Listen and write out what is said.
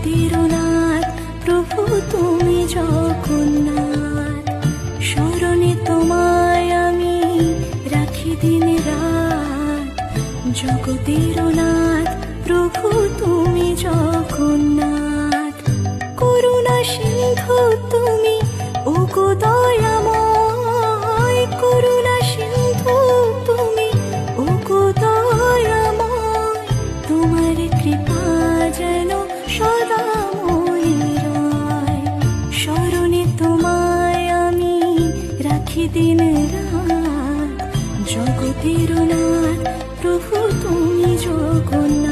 জগতের নাথ প্রভু তুমি জগন্নাথ। স্মরণে তোমায় আমি রাখি দিন রাত, জগতের নাথ প্রভু তুমি জগন্নাথ। করুণা সিন্ধু তুমি ওগো দয়াময়, করুণা সিন্ধু তুমি ওগো দয়াময়। তোমার কৃপা যেন সদা মনে রয়, স্মরণে তোমায় আমি রাখি দিন রাত, জগতের নাথ প্রভু তুমি জগন্নাথ।